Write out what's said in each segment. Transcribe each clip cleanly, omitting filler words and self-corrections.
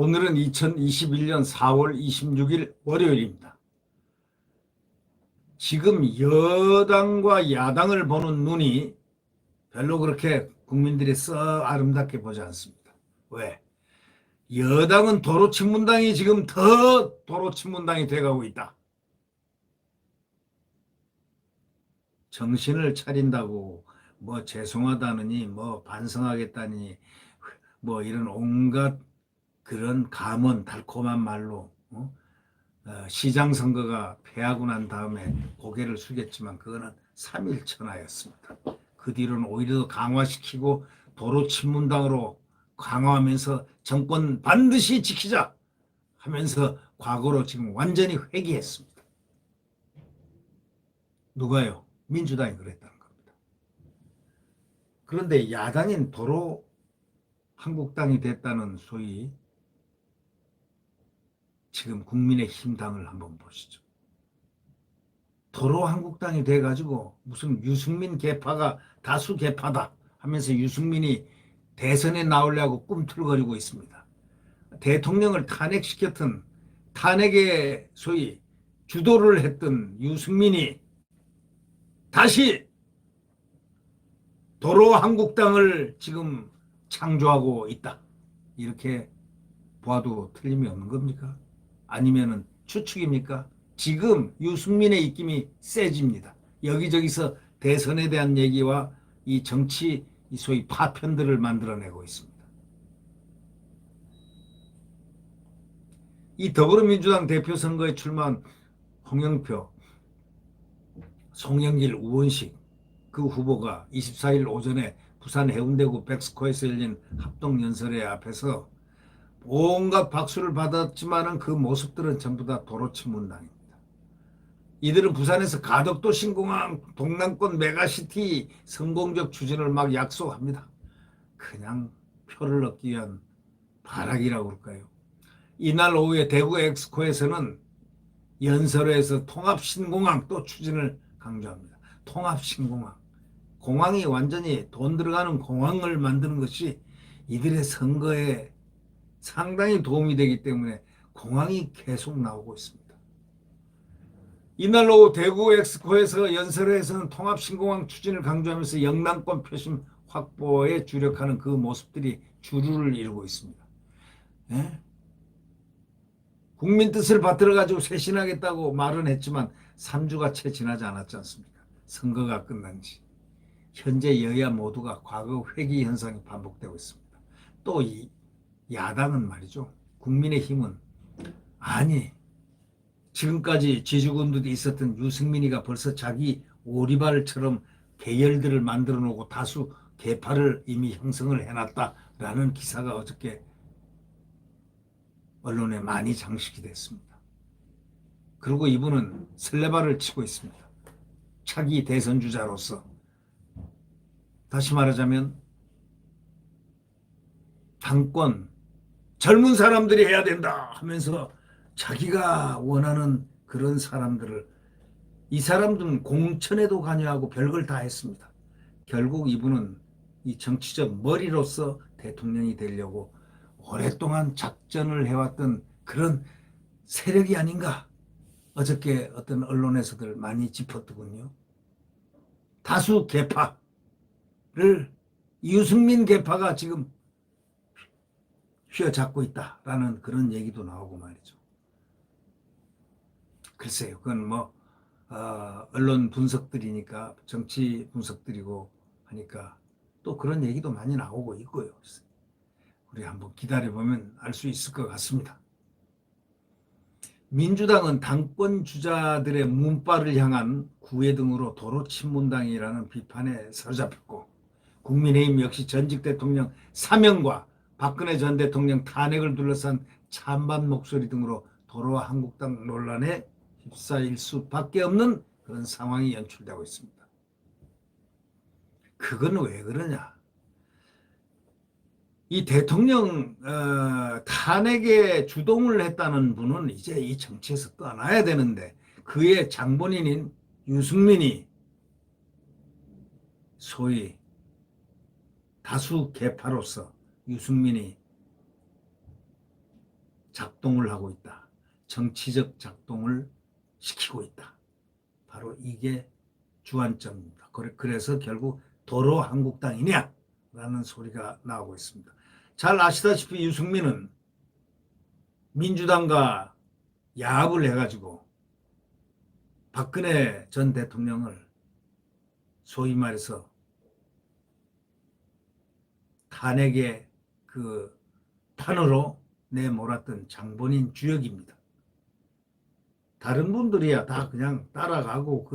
오늘은 2021년 4월 26일 월요일입니다. 지금 여당과 야당을 보는 눈이 별로 그렇게 국민들이 썩 아름답게 보지 않습니다. 왜? 여당은 도로친문당이 지금 더 도로친문당이 돼가고 있다. 정신을 차린다고 뭐 죄송하다느니 뭐 반성하겠다니 뭐 이런 온갖 그런 감언 달콤한 말로 시장 선거가 패하고 난 다음에 고개를 숙였지만 그거는 3일 천하였습니다. 그 뒤로는 오히려 더 강화시키고 도로 친문당으로 강화하면서 정권 반드시 지키자 하면서 과거로 지금 완전히 회귀했습니다. 누가요? 민주당이 그랬다는 겁니다. 그런데 야당인 도로 한국당이 됐다는 소위 지금 국민의힘당을 한번 보시죠. 도로 한국당이 돼가지고 무슨 유승민 계파가 다수 계파다 하면서 유승민이 대선에 나오려고 꿈틀거리고 있습니다. 대통령을 탄핵시켰던 탄핵에 소위 주도를 했던 유승민이 다시 도로 한국당을 지금 창조하고 있다. 이렇게 봐도 틀림이 없는 겁니까? 아니면은 추측입니까? 지금 유승민의 입김이 세집니다. 여기저기서 대선에 대한 얘기와 이 정치 이 소위 파편들을 만들어내고 있습니다. 이 더불어민주당 대표 선거에 출마한 홍영표, 송영길, 우원식 그 후보가 24일 오전에 부산 해운대구 백스코에서 열린 합동연설회 앞에서 온갖 박수를 받았지만은 그 모습들은 전부 다 도로친문당입니다. 이들은 부산에서 가덕도 신공항 동남권 메가시티 성공적 추진을 막 약속합니다. 그냥 표를 얻기 위한 발악이라고 그럴까요? 이날 오후에 대구 엑스코에서는 연설회에서 통합신공항 또 추진을 강조합니다. 통합신공항. 공항이 완전히 돈 들어가는 공항을 만드는 것이 이들의 선거에 상당히 도움이 되기 때문에 공항이 계속 나오고 있습니다. 이날 오후 대구 엑스코에서 연설회에서는 통합신공항 추진을 강조하면서 영남권 표심 확보에 주력하는 그 모습들이 주류를 이루고 있습니다. 예? 국민 뜻을 받들어가지고 쇄신하겠다고 말은 했지만 3주가 채 지나지 않았지 않습니까? 선거가 끝난 지. 현재 여야 모두가 과거 회귀 현상이 반복되고 있습니다. 또 이 야당은 말이죠. 국민의힘은 아니 지금까지 지주군들이 있었던 유승민이가 벌써 자기 오리발처럼 계열들을 만들어 놓고 다수 계파를 이미 형성을 해놨다라는 기사가 어저께 언론에 많이 장식이 됐습니다. 그리고 이분은 설레발을 치고 있습니다. 차기 대선 주자로서 다시 말하자면 당권 젊은 사람들이 해야 된다 하면서 자기가 원하는 그런 사람들을 이 사람들은 공천에도 관여하고 별걸 다 했습니다. 결국 이분은 이 정치적 머리로서 대통령이 되려고 오랫동안 작전을 해왔던 그런 세력이 아닌가 어저께 어떤 언론에서들 많이 짚었더군요. 다수 계파를 유승민 계파가 지금 휘어잡고 있다라는 그런 얘기도 나오고 말이죠. 글쎄요, 그건 뭐 언론 분석들이니까 정치 분석들이고 하니까 또 그런 얘기도 많이 나오고 있고요. 우리 한번 기다려보면 알 수 있을 것 같습니다. 민주당은 당권 주자들의 문바를 향한 구애 등으로 도로친문당이라는 비판에 사로잡혔고 국민의힘 역시 전직 대통령 사면과 박근혜 전 대통령 탄핵을 둘러싼 찬반 목소리 등으로 도로 한국당 논란에 휩싸일 수밖에 없는 그런 상황이 연출되고 있습니다. 그건 왜 그러냐? 이 대통령 탄핵에 주동을 했다는 분은 이제 이 정치에서 떠나야 되는데 그의 장본인인 유승민이 소위 다수 계파로서 유승민이 작동을 하고 있다. 정치적 작동을 시키고 있다. 바로 이게 주안점입니다. 그래서 결국 도로 한국당이냐라는 소리가 나오고 있습니다. 잘 아시다시피 유승민은 민주당과 야합을 해가지고 박근혜 전 대통령을 소위 말해서 탄핵의 그 판으로 내몰았던 장본인 주역입니다. 다른 분들이야 다 그냥 따라가고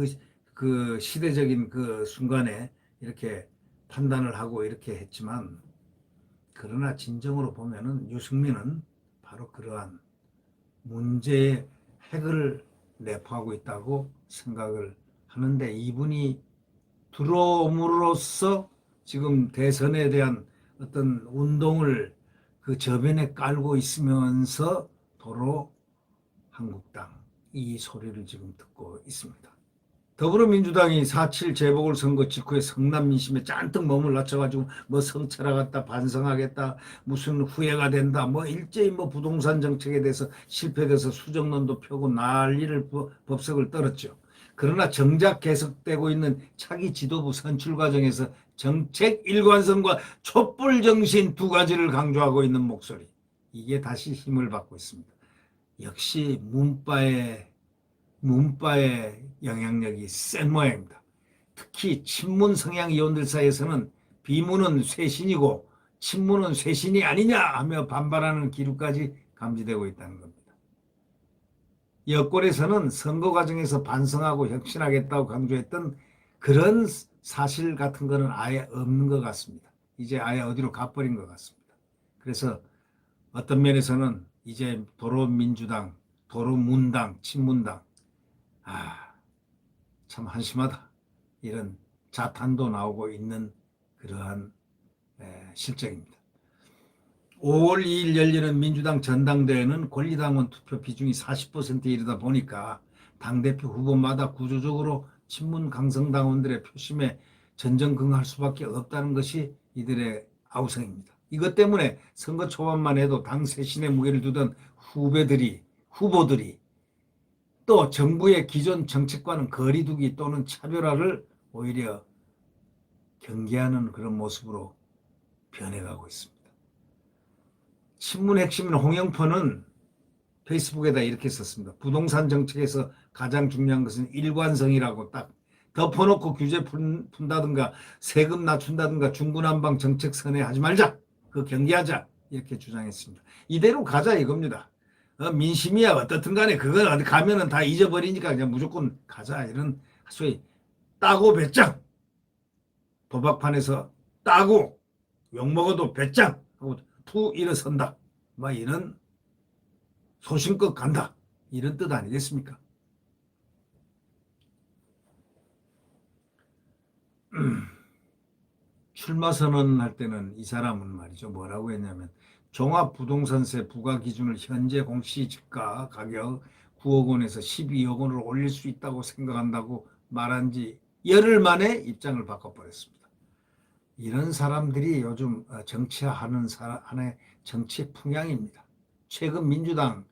그 시대적인 그 순간에 이렇게 판단을 하고 이렇게 했지만, 그러나 진정으로 보면은 유승민은 바로 그러한 문제의 핵을 내포하고 있다고 생각을 하는데, 이분이 들어옴으로써 지금 대선에 대한 어떤 운동을 그 저변에 깔고 있으면서 도로 한국당 이 소리를 지금 듣고 있습니다. 더불어민주당이 4.7 재보궐선거 직후에 성남 민심에 잔뜩 몸을 낮춰가지고 뭐 성찰하겠다, 반성하겠다, 무슨 후회가 된다, 뭐 일제히 뭐 부동산 정책에 대해서 실패돼서 수정론도 펴고 난리를 법석을 떨었죠. 그러나 정작 계속되고 있는 차기 지도부 선출 과정에서 정책 일관성과 촛불 정신 두 가지를 강조하고 있는 목소리, 이게 다시 힘을 받고 있습니다. 역시 문바의 영향력이 센 모양입니다. 특히 친문 성향 의원들 사이에서는 비문은 쇄신이고 친문은 쇄신이 아니냐 하며 반발하는 기류까지 감지되고 있다는 겁니다. 여권에서는 선거 과정에서 반성하고 혁신하겠다고 강조했던 그런 사실 같은 거는 아예 없는 것 같습니다. 이제 아예 어디로 가버린 것 같습니다. 그래서 어떤 면에서는 이제 도로민주당, 도로문당, 친문당, 참 한심하다, 이런 자탄도 나오고 있는 그러한 실정입니다. 5월 2일 열리는 민주당 전당대회는 권리당원 투표 비중이 40%에 이르다 보니까 당대표 후보마다 구조적으로 친문 강성당원들의 표심에 전전긍긍할 수밖에 없다는 것이 이들의 아우성입니다. 이것 때문에 선거 초반만 해도 당 쇄신의 무게를 두던 후보들이 또 정부의 기존 정책과는 거리두기 또는 차별화를 오히려 경계하는 그런 모습으로 변해가고 있습니다. 친문 핵심인 홍영표는 페이스북에다 이렇게 썼습니다. 부동산 정책에서 가장 중요한 것은 일관성이라고 딱 덮어놓고 규제 푼다든가 세금 낮춘다든가 중구난방 정책 선회하지 말자, 그 경계하자, 이렇게 주장했습니다. 이대로 가자 이겁니다. 민심이야 어떻든 간에 그건 어디 가면은 다 잊어버리니까 그냥 무조건 가자, 이런 소위 따고 배짱, 도박판에서 따고 욕먹어도 배짱 하고 푹 일어선다, 뭐 이런 소신껏 간다, 이런 뜻 아니겠습니까? 출마 선언할 때는 이 사람은 말이죠, 뭐라고 했냐면 종합부동산세 부과 기준을 현재 공시지가 가격 9억 원에서 12억 원으로 올릴 수 있다고 생각한다고 말한 지 열흘 만에 입장을 바꿔버렸습니다. 이런 사람들이 요즘 정치하는 하나의 정치 풍향입니다. 최근 민주당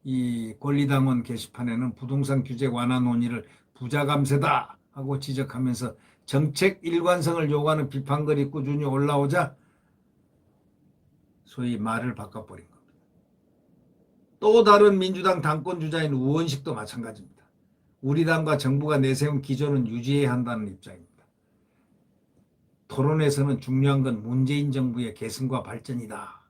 이 권리당원 게시판에는 부동산 규제 완화 논의를 부자 감세다 하고 지적하면서 정책 일관성을 요구하는 비판글이 꾸준히 올라오자 소위 말을 바꿔버린 겁니다. 또 다른 민주당 당권 주자인 우원식도 마찬가지입니다. 우리 당과 정부가 내세운 기조는 유지해야 한다는 입장입니다. 토론에서는 중요한 건 문재인 정부의 개선과 발전이다.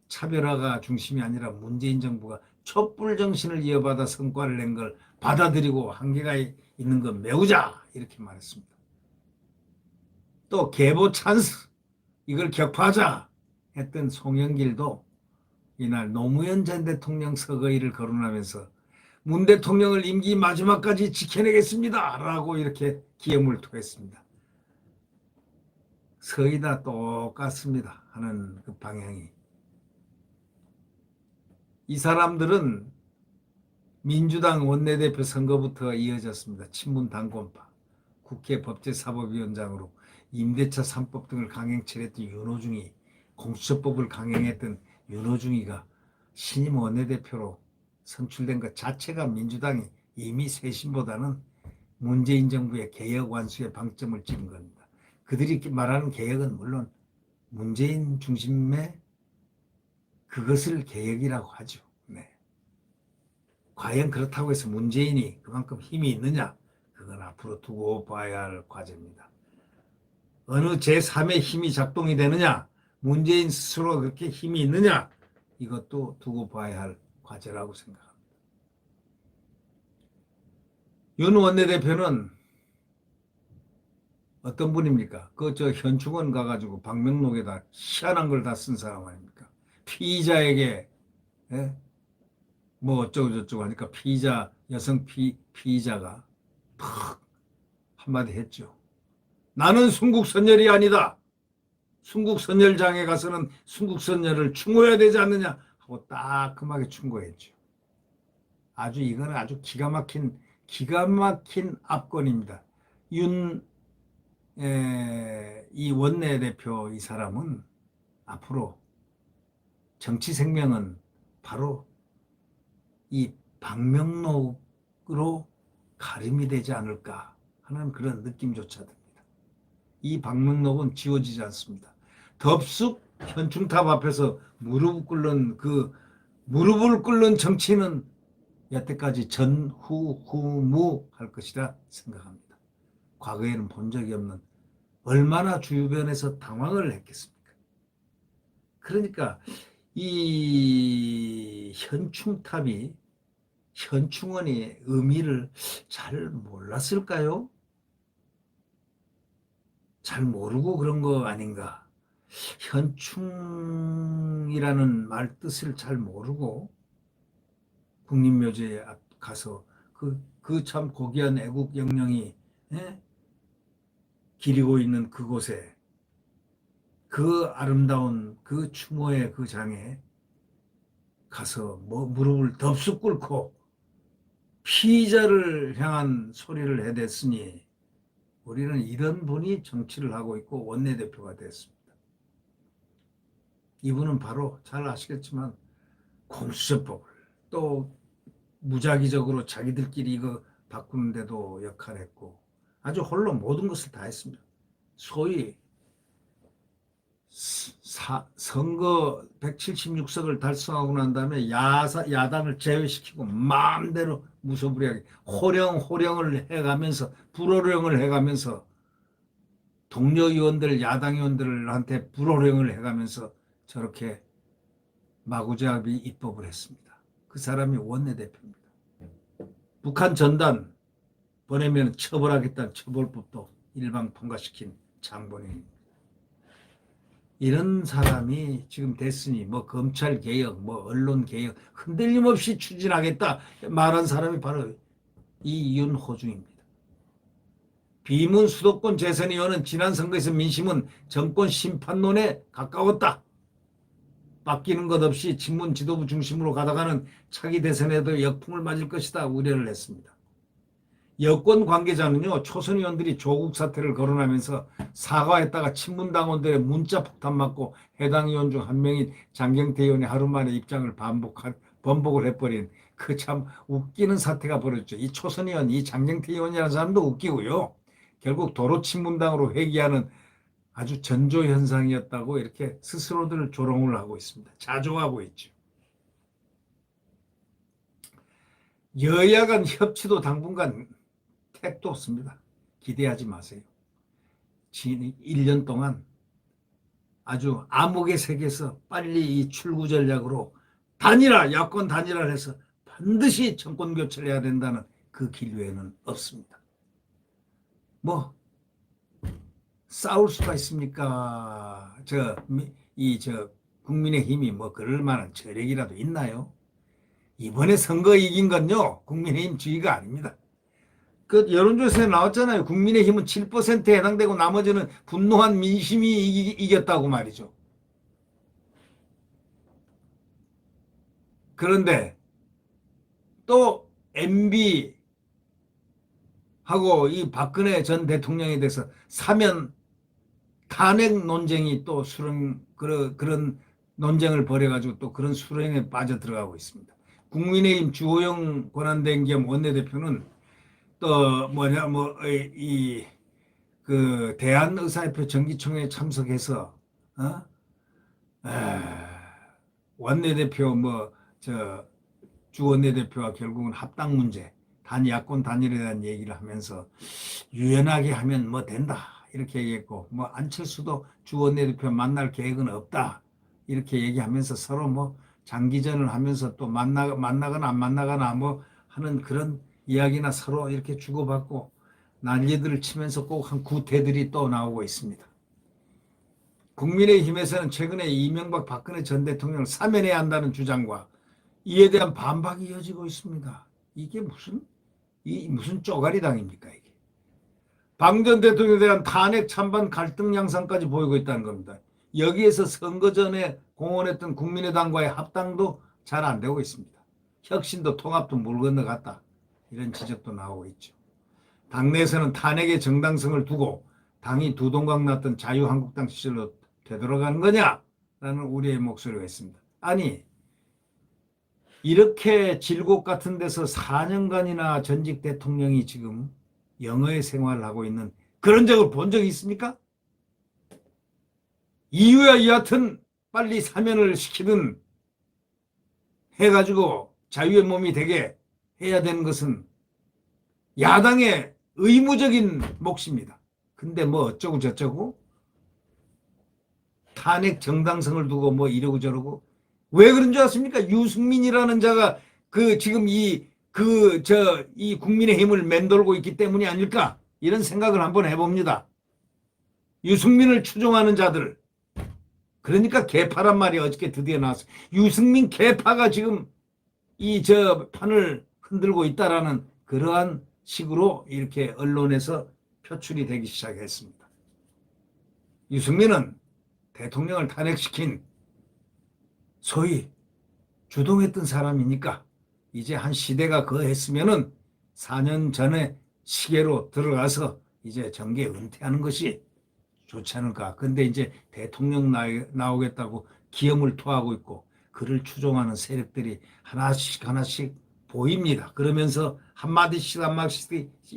차별화가 중심이 아니라 문재인 정부가 촛불 정신을 이어받아 성과를 낸 걸 받아들이고 한계가 있는 건 메우자, 이렇게 말했습니다. 또 계보 찬스, 이걸 격파하자 했던 송영길도 이날 노무현 전 대통령 서거일을 거론하면서 문 대통령을 임기 마지막까지 지켜내겠습니다 라고 이렇게 기염을 토했습니다. 서희 다 똑같습니다 하는 그 방향이. 이 사람들은 민주당 원내대표 선거부터 이어졌습니다. 친문 당권파, 국회 법제사법위원장으로 임대차 3법 등을 강행 처리했던 윤호중이, 공수처법을 강행했던 윤호중이가 신임 원내대표로 선출된 것 자체가 민주당이 이미 쇄신보다는 문재인 정부의 개혁 완수에 방점을 찍은 겁니다. 그들이 말하는 개혁은 물론 문재인 중심의 그것을 개혁이라고 하죠. 네. 과연 그렇다고 해서 문재인이 그만큼 힘이 있느냐? 그건 앞으로 두고 봐야 할 과제입니다. 어느 제3의 힘이 작동이 되느냐? 문재인 스스로가 그렇게 힘이 있느냐? 이것도 두고 봐야 할 과제라고 생각합니다. 윤 원내대표는 어떤 분입니까? 현충원 가가지고 방명록에다 희한한 걸 다 쓴 사람 아닙니까? 피의자에게, 예? 뭐 어쩌고저쩌고 하니까 여성 피의자가 팍 한마디 했죠. 나는 순국선열이 아니다. 순국선열장에 가서는 순국선열을 충고해야 되지 않느냐 하고 따끔하게 충고했죠. 이거는 아주 기가 막힌 압권입니다. 이 원내대표 이 사람은 앞으로 정치 생명은 바로 이 방명록으로 가름이 되지 않을까 하는 그런 느낌조차 듭니다. 이 방명록은 지워지지 않습니다. 덥석 현충탑 앞에서 무릎을 꿇는 정치는 여태까지 전후후무할 것이라 생각합니다. 과거에는 본 적이 없는 얼마나 주변에서 당황을 했겠습니까? 그러니까 이 현충원의 의미를 잘 몰랐을까요? 잘 모르고 그런 거 아닌가? 현충이라는 말 뜻을 잘 모르고 국립묘지에 가서 그 참 고귀한 애국 영령이 기리고 있는 그곳에 그 아름다운 그 추모의 그 장에 가서 무릎을 덥석 꿇고 피의자를 향한 소리를 해댔으니 우리는 이런 분이 정치를 하고 있고 원내대표가 됐습니다. 이분은 바로 잘 아시겠지만 공수처법을 또 무작위적으로 자기들끼리 이거 바꾸는데도 역할했고 아주 홀로 모든 것을 다 했습니다. 소위 선거 176석을 달성하고 난 다음에 야당을 제외시키고 마음대로 무소불위하게 호령을 해가면서 불호령을 해가면서 동료 의원들 야당 의원들한테 불호령을 해가면서 저렇게 마구잡이 입법을 했습니다. 그 사람이 원내대표입니다. 북한 전단 보내면 처벌하겠다는 처벌법도 일방 통과시킨 장본인입니다. 이런 사람이 지금 됐으니 검찰 개혁, 언론 개혁 흔들림 없이 추진하겠다 말한 사람이 바로 이 윤호중입니다. 비문 수도권 재선 의원은 지난 선거에서 민심은 정권 심판론에 가까웠다. 바뀌는 것 없이 친문 지도부 중심으로 가다가는 차기 대선에도 역풍을 맞을 것이다 우려를 했습니다. 여권 관계자는요, 초선 의원들이 조국 사태를 거론하면서 사과했다가 친문당원들의 문자 폭탄 맞고 해당 의원 중 한 명인 장경태 의원이 하루 만에 입장을 번복을 해버린 그 참 웃기는 사태가 벌어졌죠. 이 초선 의원, 이 장경태 의원이라는 사람도 웃기고요. 결국 도로 친문당으로 회귀하는 아주 전조 현상이었다고 이렇게 스스로들 조롱을 하고 있습니다. 자조하고 있죠. 여야 간 협치도 당분간 택도 없습니다. 기대하지 마세요. 1년 동안 아주 암흑의 세계에서 빨리 이 출구 전략으로 야권 단일화를 해서 반드시 정권 교체를 해야 된다는 그 길 외에는 없습니다. 싸울 수가 있습니까? 국민의힘이 그럴 만한 저력이라도 있나요? 이번에 선거 이긴 건요, 국민의힘 주의가 아닙니다. 그 여론조사에 나왔잖아요. 국민의힘은 7%에 해당되고 나머지는 분노한 민심이 이겼다고 말이죠. 그런데 또 MB하고 이 박근혜 전 대통령에 대해서 사면 탄핵 논쟁이 또 그런 논쟁을 벌여가지고 또 그런 수렁에 빠져들어가고 있습니다. 국민의힘 주호영 권한대행 겸 원내대표는 또 뭐냐 그 대한의사협회 정기총회에 참석해서 원내대표 주 원내대표와 결국은 합당 문제, 야권 단일에 대한 얘기를 하면서 유연하게 하면 뭐 된다 이렇게 얘기했고, 뭐 안철수도 주 원내대표 만날 계획은 없다 이렇게 얘기하면서 서로 뭐 장기전을 하면서 또 만나거나 안 만나거나 뭐 하는 그런 이야기나 서로 이렇게 주고받고 난리들을 치면서 꼭 한 구태들이 또 나오고 있습니다. 국민의힘에서는 최근에 이명박 박근혜 전 대통령을 사면해야 한다는 주장과 이에 대한 반박이 이어지고 있습니다. 이게 무슨 쪼가리당입니까, 이게. 방 전 대통령에 대한 탄핵 찬반 갈등 양상까지 보이고 있다는 겁니다. 여기에서 선거 전에 공언했던 국민의당과의 합당도 잘 안 되고 있습니다. 혁신도 통합도 물 건너갔다. 이런 지적도 나오고 있죠. 당내에서는 탄핵의 정당성을 두고 당이 두 동강 났던 자유한국당 시절로 되돌아가는 거냐라는 우리의 목소리가 있습니다. 아니, 이렇게 질곡 같은 데서 4년간이나 전직 대통령이 지금 영어의 생활을 하고 있는 그런 적을 본 적이 있습니까? 이유야 여하튼 빨리 사면을 시키든 해가지고 자유의 몸이 되게 해야 되는 것은 야당의 의무적인 몫입니다. 근데 뭐 어쩌고 저쩌고 탄핵 정당성을 두고 뭐 이러고 저러고 왜 그런 줄 아십니까? 유승민이라는 자가 지금 이 국민의힘을 맴돌고 있기 때문이 아닐까? 이런 생각을 한번 해봅니다. 유승민을 추종하는 자들. 그러니까 개파란 말이 어저께 드디어 나왔어요. 유승민 개파가 지금 판을 흔들고 있다라는 그러한 식으로 이렇게 언론에서 표출이 되기 시작했습니다. 유승민은 대통령을 탄핵시킨 소위 주동했던 사람이니까 이제 한 시대가 거했으면은 4년 전에 시계로 들어가서 이제 정계 은퇴하는 것이 좋지 않을까. 근데 이제 대통령 나오겠다고 기염을 토하고 있고 그를 추종하는 세력들이 하나씩 보입니다. 그러면서 한마디씩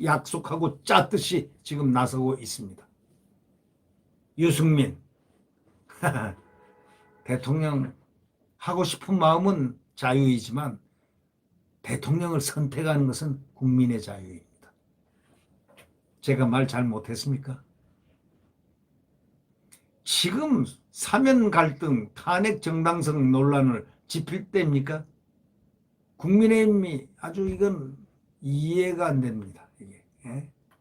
약속하고 짰듯이 지금 나서고 있습니다. 유승민 대통령 하고 싶은 마음은 자유이지만 대통령을 선택하는 것은 국민의 자유입니다. 제가 말 잘 못했습니까? 지금 사면 갈등, 탄핵 정당성 논란을 짚을 때입니까? 국민의힘이 아주 이건 이해가 안 됩니다. 이게.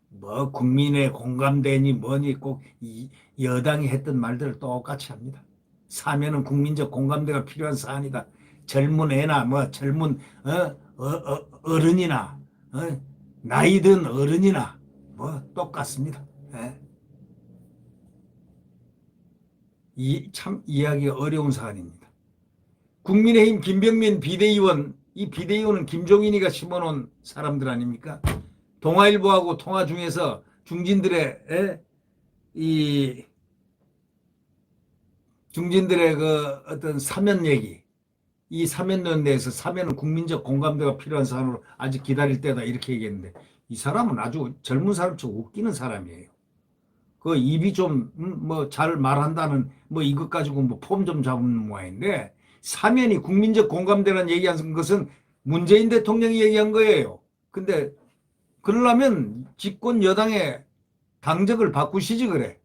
뭐 국민의 공감대니 뭐니 꼭 여당이 했던 말들을 똑같이 합니다. 사면은 국민적 공감대가 필요한 사안이다. 젊은 애나 뭐 젊은 어른이나 나이 든 어른이나 뭐 똑같습니다. 참 이해하기가 어려운 사안입니다. 국민의힘 김병민 비대위원, 이 비대위원은 김종인이가 심어놓은 사람들 아닙니까? 동아일보하고 통화 중에서 중진들의 그 어떤 사면 얘기, 이 사면론 내에서 사면은 국민적 공감대가 필요한 사안으로 아직 기다릴 때다 이렇게 얘기했는데 이 사람은 아주 젊은 사람처럼 웃기는 사람이에요. 그 입이 좀 뭐 잘 말한다는 뭐 이것 가지고 뭐 폼 좀 잡는 모양인데 사면이 국민적 공감대라는 얘기한 것은 문재인 대통령이 얘기한 거예요. 근데 그러려면 집권 여당의 당적을 바꾸시지 그래.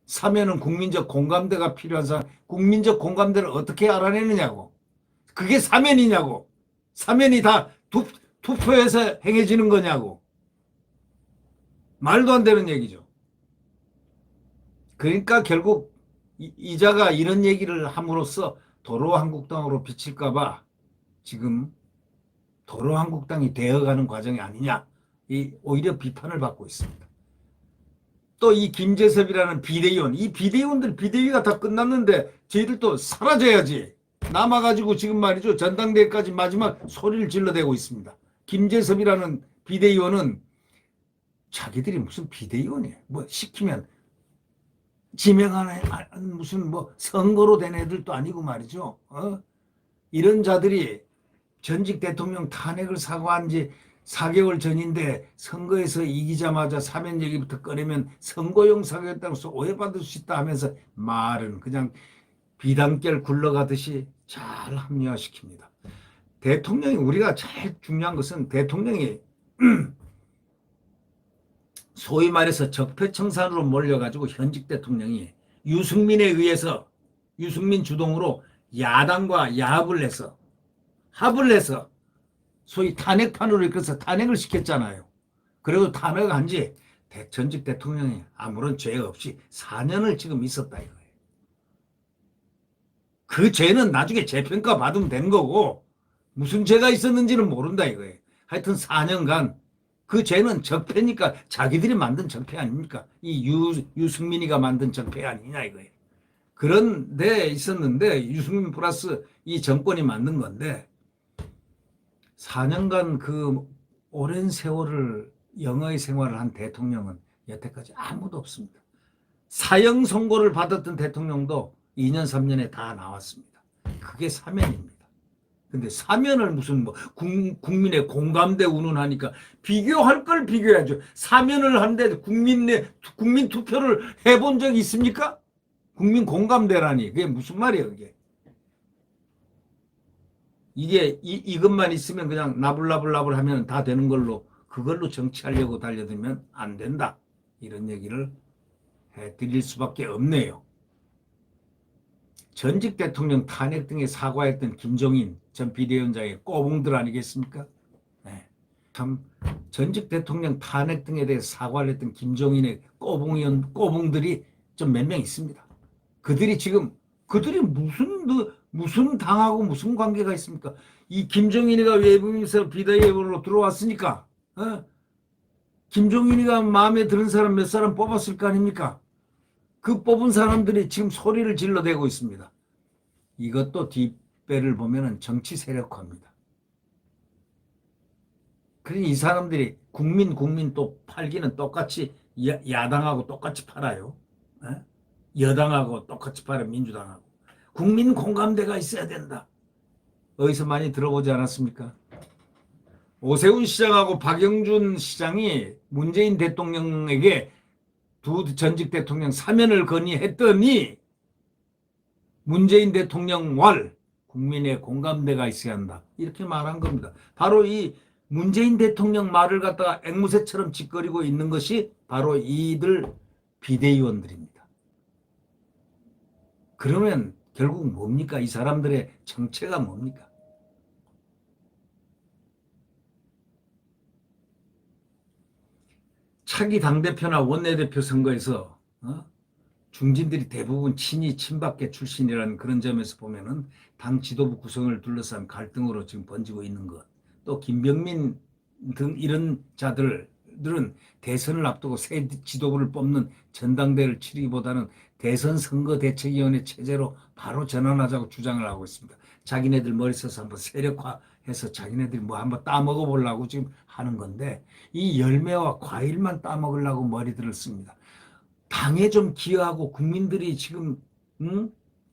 사면은 국민적 공감대가 필요한 사람, 국민적 공감대를 어떻게 알아내느냐고. 그게 사면이냐고. 사면이 다 투표에서 행해지는 거냐고. 말도 안 되는 얘기죠. 그러니까 결국 이자가 이런 얘기를 함으로써 도로한국당으로 비칠까 봐 지금 도로한국당이 되어가는 과정이 아니냐. 오히려 비판을 받고 있습니다. 또 이 김재섭이라는 비대위원, 이 비대위가 다 끝났는데 저희들도 사라져야지. 남아가지고 지금 말이죠. 전당대회까지 마지막 소리를 질러대고 있습니다. 김재섭이라는 비대위원은 자기들이 무슨 비대위원이에요. 뭐 시키면 지명하는 무슨 뭐 선거로 된 애들도 아니고 말이죠. 이런 자들이 전직 대통령 탄핵을 사과한 지 4개월 전인데 선거에서 이기자마자 사면 얘기부터 꺼내면 선거용 사과였다고 오해받을 수 있다 하면서 말은 그냥 비단결 굴러가듯이 잘 합리화시킵니다. 대통령이 우리가 제일 중요한 것은 대통령이 소위 말해서 적폐청산으로 몰려가지고 현직 대통령이 유승민에 의해서 유승민 주동으로 야당과 야합을 해서 합을 해서 소위 탄핵판으로 이끌어서 탄핵을 시켰잖아요. 그리고 탄핵한 지 전직 대통령이 아무런 죄 없이 4년을 지금 있었다 이거예요. 그 죄는 나중에 재평가 받으면 되는 거고 무슨 죄가 있었는지는 모른다 이거예요. 하여튼 4년간 그 죄는 적폐니까 자기들이 만든 적폐 아닙니까? 이 유승민이가 만든 적폐 아니냐 이거예요. 그런 데 있었는데 유승민 플러스 이 정권이 만든 건데 4년간 그 오랜 세월을 영어의 생활을 한 대통령은 여태까지 아무도 없습니다. 사형 선고를 받았던 대통령도 2년, 3년에 다 나왔습니다. 그게 사면입니다. 근데 사면을 무슨 뭐 국민의 공감대 운운하니까 비교할 걸 비교해야죠. 사면을 하는데 국민 투표를 해본 적 있습니까? 국민 공감대라니 그게 무슨 말이에요 그게. 이게 이것만 있으면 그냥 나불나불나불 하면 다 되는 걸로 그걸로 정치하려고 달려들면 안 된다. 이런 얘기를 해드릴 수밖에 없네요. 전직 대통령 탄핵 등에 사과했던 김종인 전 비대위원장의 꼬붕들 아니겠습니까? 네. 참 전직 대통령 탄핵 등에 대해서 사과를 했던 김종인의 꼬붕들이 좀 몇 명 있습니다. 그들이 무슨 당하고 무슨 관계가 있습니까? 이 김종인이가 외부인에서 비대위원으로 들어왔으니까 김종인이가 마음에 드는 사람 몇 사람 뽑았을 거 아닙니까? 그 뽑은 사람들이 지금 소리를 질러대고 있습니다. 이것도 뒷배를 보면 정치 세력화입니다. 그러니 이 사람들이 국민 또 팔기는 똑같이 야당하고 똑같이 팔아요. 여당하고 똑같이 팔아요. 민주당하고. 국민 공감대가 있어야 된다. 어디서 많이 들어보지 않았습니까? 오세훈 시장하고 박영준 시장이 문재인 대통령에게 두 전직 대통령 사면을 건의했더니 문재인 대통령 국민의 공감대가 있어야 한다. 이렇게 말한 겁니다. 바로 이 문재인 대통령 말을 갖다가 앵무새처럼 짓거리고 있는 것이 바로 이들 비대위원들입니다. 그러면 결국 뭡니까? 이 사람들의 정체가 뭡니까? 차기 당대표나 원내대표 선거에서 중진들이 대부분 친박계 출신이라는 그런 점에서 보면은 당 지도부 구성을 둘러싼 갈등으로 지금 번지고 있는 것. 또 김병민 등 이런 자들은 대선을 앞두고 새 지도부를 뽑는 전당대회를 치르기보다는 대선 선거대책위원회 체제로 바로 전환하자고 주장을 하고 있습니다. 자기네들 머리 써서 한번 세력화해서 자기네들이 뭐 한번 따먹어 보려고 지금 하는 건데 이 열매와 과일만 따먹으려고 머리들을 씁니다. 당에 좀 기여하고 국민들이 지금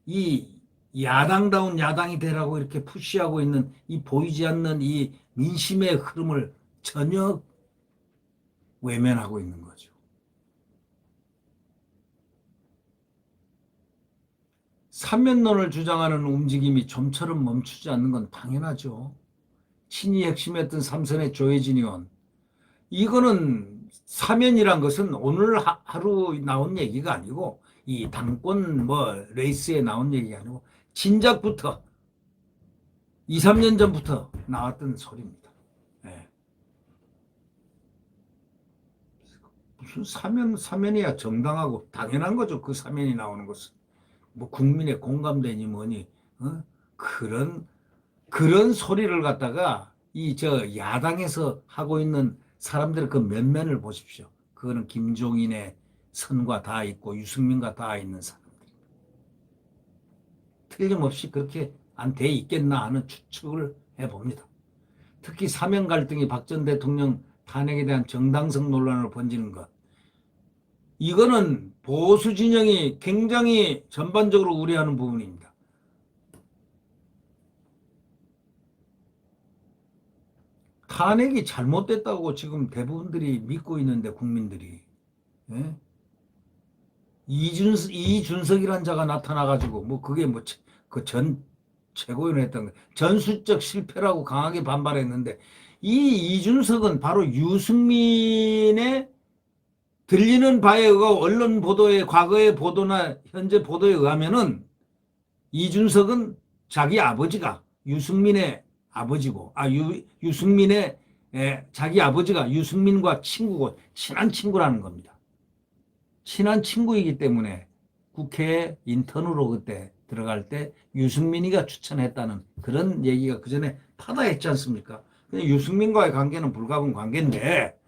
이 야당다운 야당이 되라고 이렇게 푸시하고 있는 이 보이지 않는 이 민심의 흐름을 전혀 외면하고 있는 거죠. 삼면론을 주장하는 움직임이 좀처럼 멈추지 않는 건 당연하죠. 친이 핵심이었던 삼선의 조혜진 의원. 이거는 사면이란 것은 오늘 하루 나온 얘기가 아니고 이 당권 레이스에 나온 얘기가 아니고 진작부터 2, 3년 전부터 나왔던 소리입니다. 네. 무슨 사면이야 정당하고 당연한 거죠. 그 사면이 나오는 것은. 뭐 국민의 공감대니 뭐니 그런 소리를 갖다가 이 야당에서 하고 있는 사람들의 그 면면을 보십시오. 그거는 김종인의 선과 다 있고 유승민과 다 있는 사람들. 틀림없이 그렇게 안 돼 있겠나 하는 추측을 해봅니다. 특히 사면 갈등이 박 전 대통령 탄핵에 대한 정당성 논란으로 번지는 것. 이거는 보수 진영이 굉장히 전반적으로 우려하는 부분입니다. 탄핵이 잘못됐다고 지금 대부분들이 믿고 있는데 국민들이 예? 이준석이란 자가 나타나가지고 뭐 그게 뭐 그 전 최고위원 했던 거 전술적 실패라고 강하게 반발했는데 이 이준석은 바로 유승민의 들리는 바에 의하고 언론 보도에 과거의 보도나 현재 보도에 의하면은 이준석은 자기 아버지가 유승민의 아버지고 유승민의 자기 아버지가 유승민과 친구고 친한 친구라는 겁니다. 친한 친구이기 때문에 국회에 인턴으로 그때 들어갈 때 유승민이가 추천했다는 그런 얘기가 그 전에 파다했지 않습니까? 유승민과의 관계는 불가분 관계인데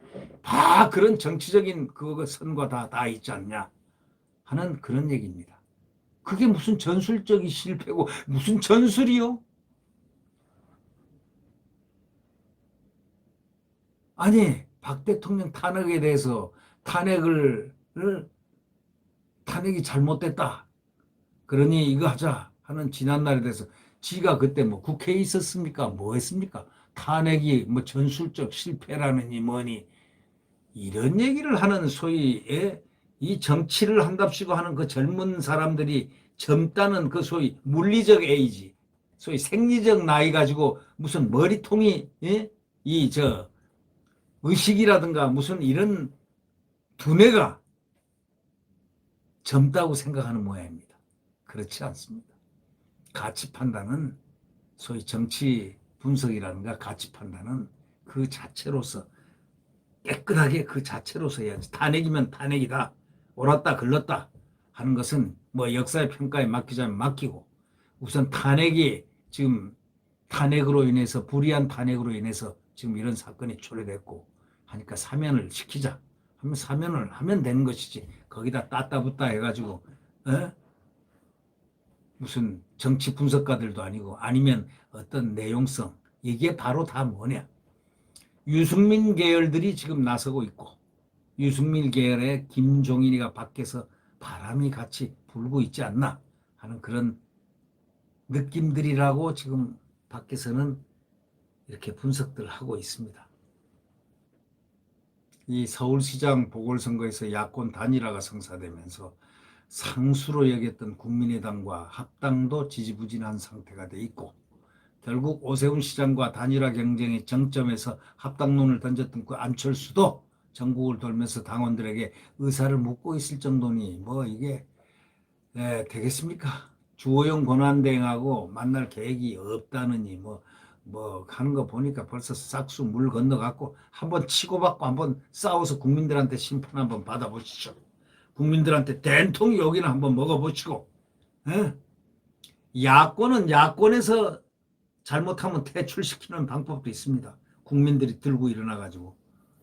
다 그런 정치적인 그 선과 다 있지 않냐 하는 그런 얘기입니다. 그게 무슨 전술적인 실패고 무슨 전술이요? 아니 박 대통령 탄핵에 대해서 탄핵이 잘못됐다. 그러니 이거 하자 하는 지난날에 대해서 지가 그때 뭐 국회에 있었습니까? 뭐 했습니까? 탄핵이 뭐 전술적 실패라느니 뭐니 이런 얘기를 하는 소위에 이 정치를 한답시고 하는 그 젊은 사람들이 젊다는 그 소위 물리적 에이지, 소위 생리적 나이 가지고 무슨 머리통이 예? 이저 의식이라든가 무슨 이런 두뇌가 젊다고 생각하는 모양입니다. 그렇지 않습니다. 가치 판단은 소위 정치 분석이라든가 가치 판단은 그 자체로서 깨끗하게 그 자체로서 해야지. 탄핵이면 탄핵이다. 옳았다, 글렀다 하는 것은 뭐 역사의 평가에 맡기자면 맡기고 우선 탄핵이 지금 탄핵으로 인해서 불의한 탄핵으로 인해서 지금 이런 사건이 초래됐고 하니까 사면을 시키자 하면 사면을 하면 되는 것이지 거기다 따따붙다 해가지고 어? 무슨 정치 분석가들도 아니고 아니면 어떤 내용성 이게 바로 다 뭐냐 유승민 계열들이 지금 나서고 있고 유승민 계열의 김종인이가 밖에서 바람이 같이 불고 있지 않나 하는 그런 느낌들이라고 지금 밖에서는 이렇게 분석들 하고 있습니다. 이 서울시장 보궐선거에서 야권 단일화가 성사되면서 상수로 여겼던 국민의당과 합당도 지지부진한 상태가 돼 있고 결국 오세훈 시장과 단일화 경쟁의 정점에서 합당론을 던졌던 그 안철수도 전국을 돌면서 당원들에게 의사를 묻고 있을 정도니 뭐 이게 되겠습니까? 주호영 권한대행하고 만날 계획이 없다느니 뭐 하는 거 보니까 벌써 싹수 물 건너갔고 한번 치고받고 한번 싸워서 국민들한테 심판 한번 받아보시죠. 국민들한테 된통 욕이나 한번 먹어보시고 에? 야권은 야권에서 잘못하면 퇴출시키는 방법도 있습니다. 국민들이 들고 일어나가지고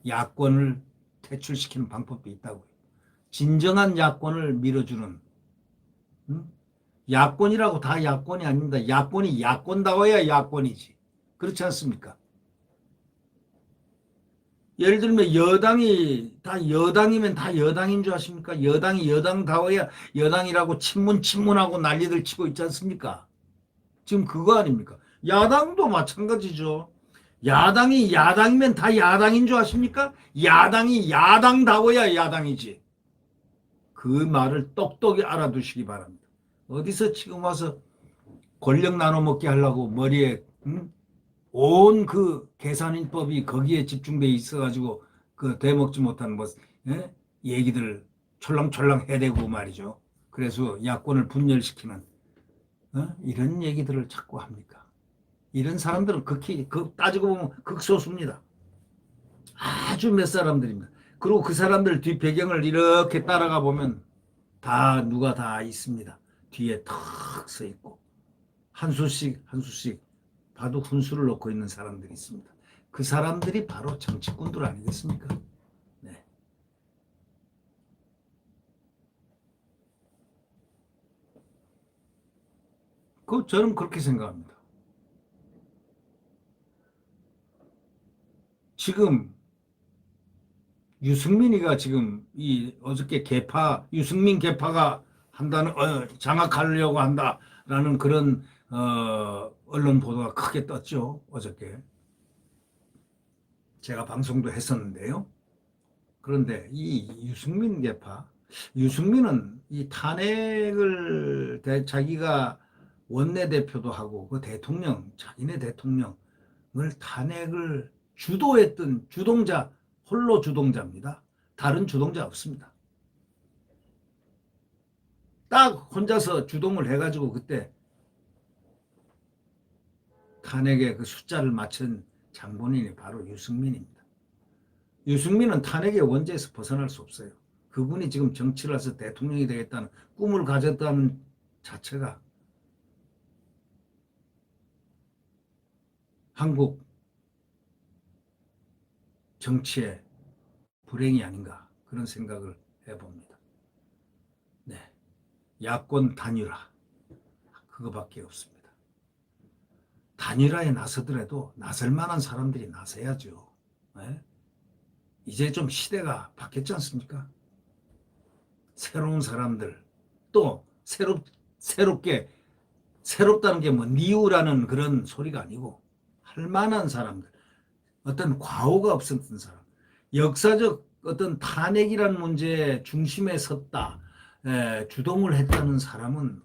야권을 퇴출시키는 방법도 있다고요. 진정한 야권을 밀어주는 야권이라고 다 야권이 아닙니다. 야권이 야권다워야 야권이지. 그렇지 않습니까? 예를 들면 여당이 다 여당이면 다 여당인 줄 아십니까? 여당이 여당다워야 여당이라고 친문하고 난리들 치고 있지 않습니까? 지금 그거 아닙니까? 야당도 마찬가지죠. 야당이 야당이면 다 야당인 줄 아십니까? 야당이 야당다워야 야당이지. 그 말을 똑똑히 알아두시기 바랍니다. 어디서 지금 와서 권력 나눠먹게 하려고 머리에 온 그 계산인법이 거기에 집중돼 있어가지고 그 대먹지 못한 뭐 얘기들 촐랑촐랑 해대고 말이죠. 그래서 야권을 분열시키는 이런 얘기들을 자꾸 합니까? 이런 사람들은 극히 따지고 보면 극소수입니다. 아주 몇 사람들입니다. 그리고 그 사람들 뒷 배경을 이렇게 따라가 보면 다 누가 다 있습니다. 뒤에 턱 서 있고 한 수씩 봐도 훈수를 놓고 있는 사람들이 있습니다. 그 사람들이 바로 정치꾼들 아니겠습니까? 네. 저는 그렇게 생각합니다. 지금 유승민이가 지금 이 어저께 개파 유승민 개파가 한다는 장악하려고 한다라는 그런 언론 보도가 크게 떴죠. 어저께 제가 방송도 했었는데요. 그런데 이 유승민 개파 유승민은 이 탄핵을 자기가 원내대표도 하고 그 대통령 자기네 대통령을 탄핵을 주도했던 주동자 홀로 주동자입니다. 다른 주동자 없습니다. 딱 혼자서 주동을 해가지고 그때 탄핵의 그 숫자를 맞춘 장본인이 바로 유승민입니다. 유승민은 탄핵의 원죄에서 벗어날 수 없어요. 그분이 지금 정치를 해서 대통령이 되겠다는 꿈을 가졌다는 자체가 한국 정치의 불행이 아닌가 그런 생각을 해봅니다. 네, 야권 단일화 그거밖에 없습니다. 단일화에 나서더라도 나설 만한 사람들이 나서야죠. 네? 이제 좀 시대가 바뀌었지 않습니까? 새로운 사람들 또 새롭다는 게 뭐 니우라는 그런 소리가 아니고 할 만한 사람들 어떤 과오가 없었던 사람 역사적 어떤 탄핵이라는 문제의 중심에 섰다 주동을 했다는 사람은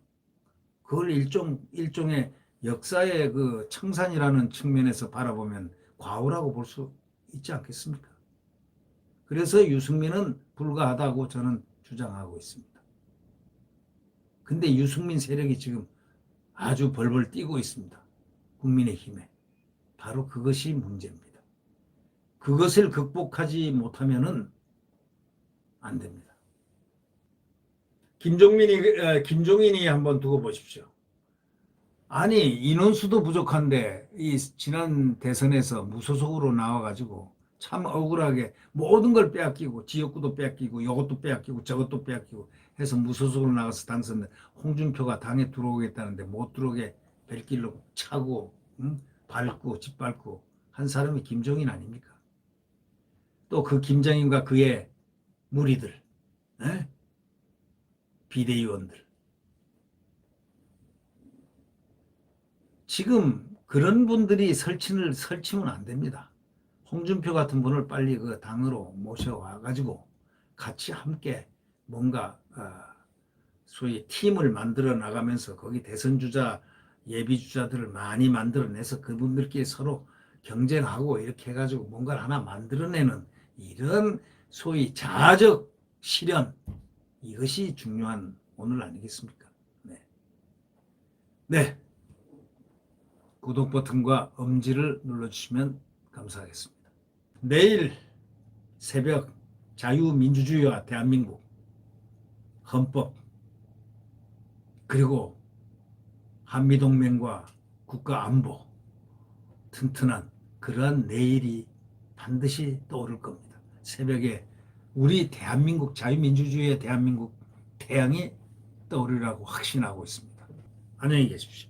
그걸 일종의 역사의 그 청산이라는 측면에서 바라보면 과오라고 볼 수 있지 않겠습니까? 그래서 유승민은 불가하다고 저는 주장하고 있습니다. 근데 유승민 세력이 지금 아주 벌벌 뛰고 있습니다. 국민의힘에. 바로 그것이 문제입니다. 그것을 극복하지 못하면은 안 됩니다. 김종인이 한번 두고 보십시오. 아니, 인원수도 부족한데, 이 지난 대선에서 무소속으로 나와가지고 참 억울하게 모든 걸 빼앗기고, 지역구도 빼앗기고, 이것도 빼앗기고, 저것도 빼앗기고 해서 무소속으로 나가서 당선된 홍준표가 당에 들어오겠다는데 못 들어오게 벨길로 차고, 응? 밟고, 짓밟고 한 사람이 김종인 아닙니까? 또 그 김종인과 그의 무리들, 에? 비대위원들. 지금 그런 분들이 설치면 안 됩니다. 홍준표 같은 분을 빨리 그 당으로 모셔와가지고 같이 함께 뭔가 소위 팀을 만들어 나가면서 거기 대선 주자 예비 주자들을 많이 만들어내서 그분들끼리 서로 경쟁하고 이렇게 해가지고 뭔가를 하나 만들어내는 이런 소위 자아적 실현 이것이 중요한 오늘 아니겠습니까? 네. 네. 구독 버튼과 엄지를 눌러주시면 감사하겠습니다. 내일 새벽 자유민주주의와 대한민국 헌법 그리고 한미동맹과 국가안보 튼튼한 그러한 내일이 반드시 떠오를 겁니다. 새벽에 우리 대한민국 자유민주주의의 대한민국 태양이 떠오르라고 확신하고 있습니다. 안녕히 계십시오.